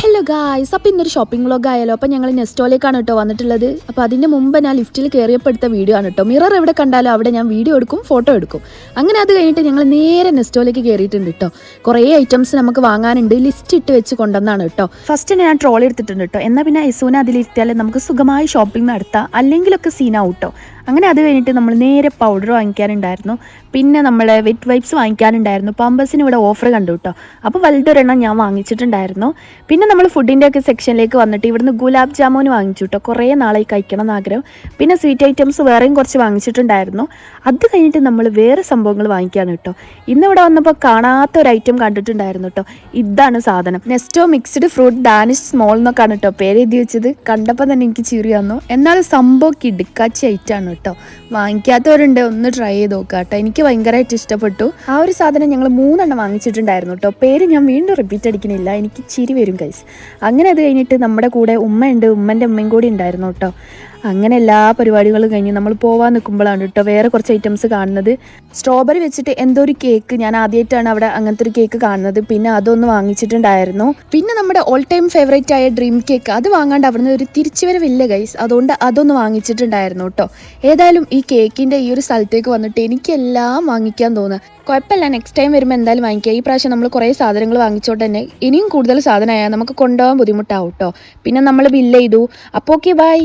Hello guys, അപ്പോൾ ഇന്നൊരു shopping vlog ആയാലോ. അപ്പോൾ ഞങ്ങൾ നെസ്റ്റോയിലേക്കാണ് കേട്ടോ വന്നിട്ടുള്ളത്. അപ്പോൾ അതിൻ്റെ മുമ്പ് ഞാൻ ലിഫ്റ്റിൽ കയറിയപ്പോൾ എടുത്ത വീഡിയോ ആണ് കേട്ടോ. മിറർ എവിടെ കണ്ടാലും അവിടെ ഞാൻ വീഡിയോ എടുക്കും, ഫോട്ടോ എടുക്കും. അങ്ങനെ അത് കഴിഞ്ഞിട്ട് ഞങ്ങൾ നേരെ നെസ്റ്റോയിലേക്ക് കയറിയിട്ടുണ്ട് കേട്ടോ. കുറേ ഐറ്റംസ് നമുക്ക് വാങ്ങാനുണ്ട്, ലിസ്റ്റ് ഇട്ട് വെച്ച് കൊണ്ടുവന്നാണ് കേട്ടോ. ഫസ്റ്റ് ഞാൻ ട്രോളി എടുത്തിട്ടുണ്ട് കേട്ടോ. എന്നാൽ പിന്നെ ഐസൂനെ അതിലിരുത്തിയാൽ നമുക്ക് സുഖമായി ഷോപ്പിംഗ് നടത്താം, അല്ലെങ്കിലൊക്കെ സീനാവും കേട്ടോ. അങ്ങനെ അത് കഴിഞ്ഞിട്ട് നമ്മൾ നേരെ പൗഡർ വാങ്ങിക്കാനുണ്ടായിരുന്നു, പിന്നെ നമ്മൾ വെറ്റ് വൈപ്സ് വാങ്ങിക്കാനുണ്ടായിരുന്നു. പമ്പസിന് ഇവിടെ ഓഫർ കണ്ടു കേട്ടോ. അപ്പോൾ വലുതൊരെണ്ണം ഞാൻ വാങ്ങിച്ചിട്ടുണ്ടായിരുന്നു. പിന്നെ നമ്മൾ ഫുഡിൻ്റെ ഒക്കെ സെക്ഷനിലേക്ക് വന്നിട്ട് ഇവിടുന്ന് ഗുലാബ് ജാമുൻ വാങ്ങിച്ചു കേട്ടോ. കുറേ നാളായി കഴിക്കണം എന്ന് ആഗ്രഹം. പിന്നെ സ്വീറ്റ് ഐറ്റംസ് വേറെയും കുറച്ച് വാങ്ങിച്ചിട്ടുണ്ടായിരുന്നു. അത് കഴിഞ്ഞിട്ട് നമ്മൾ വേറെ സംഭവങ്ങൾ വാങ്ങിക്കാണ് കേട്ടോ. ഇന്നിവിടെ വന്നപ്പോൾ കാണാത്ത ഒരു ഐറ്റം കണ്ടിട്ടുണ്ടായിരുന്നു കേട്ടോ. ഇതാണ് സാധനം. Nesto mixed fruit Danish small എന്നൊക്കെയാണ് കേട്ടോ പേര് എഴുതി വെച്ചത്. കണ്ടപ്പോൾ തന്നെ എനിക്ക് ചിരി വന്നു. എന്നാലും സംഭവം കിടുക്കാച്ചി ഐറ്റമാണ് കേട്ടോ. വാങ്ങിക്കാത്തവരുണ്ട്, ഒന്ന് ട്രൈ ചെയ്ത് നോക്കുക കേട്ടോ. എനിക്ക് ഭയങ്കരമായിട്ട് ഇഷ്ടപ്പെട്ടു. ആ ഒരു സാധനം ഞങ്ങൾ 3 എണ്ണം വാങ്ങിച്ചിട്ടുണ്ടായിരുന്നു കേട്ടോ. പേര് ഞാൻ വീണ്ടും റിപ്പീറ്റ് അടിക്കുന്നില്ല, എനിക്ക് ചിരി വരും ഗൈസ്. അങ്ങനെ അത് കഴിഞ്ഞിട്ട് നമ്മുടെ കൂടെ ഉമ്മയുണ്ട്, ഉമ്മൻ്റെ ഉമ്മയും കൂടി ഉണ്ടായിരുന്നു കേട്ടോ. അങ്ങനെ എല്ലാ പരിപാടികളും കഴിഞ്ഞ് നമ്മൾ പോകാൻ നിൽക്കുമ്പോഴാണ് കേട്ടോ വേറെ കുറച്ച് ഐറ്റംസ് കാണുന്നത്. സ്ട്രോബെറി വെച്ചിട്ട് എന്തോ ഒരു കേക്ക്, ഞാൻ ആദ്യമായിട്ടാണ് അവിടെ അങ്ങനത്തെ ഒരു കേക്ക് കാണുന്നത്. പിന്നെ അതൊന്ന് വാങ്ങിച്ചിട്ടുണ്ടായിരുന്നു. പിന്നെ നമ്മുടെ ഓൾ ടൈം ഫേവറേറ്റ് ആയ ഡ്രീം കേക്ക്, അത് വാങ്ങാണ്ട് അവിടുന്ന് ഒരു തിരിച്ചുവരവില്ല ഗൈസ്. അതുകൊണ്ട് അതൊന്ന് വാങ്ങിച്ചിട്ടുണ്ടായിരുന്നു കേട്ടോ. ഏതായാലും ഈ കേക്കിൻ്റെ ഈ ഒരു സ്ഥലത്തേക്ക് വന്നിട്ട് എനിക്കെല്ലാം വാങ്ങിക്കാൻ തോന്നുക. കുഴപ്പമില്ല, നെക്സ്റ്റ് ടൈം വരുമ്പോൾ എന്തായാലും വാങ്ങിക്കുക. ഈ പ്രാവശ്യം നമ്മൾ കുറേ സാധനങ്ങൾ വാങ്ങിച്ചോട്ട് തന്നെ ഇനിയും കൂടുതൽ സാധനമായാൽ നമുക്ക് കൊണ്ടുപോകാൻ ബുദ്ധിമുട്ടാവും കേട്ടോ. പിന്നെ നമ്മൾ ബില്ല് ചെയ്തു. അപ്പോൾ ഓക്കെ, ബൈ.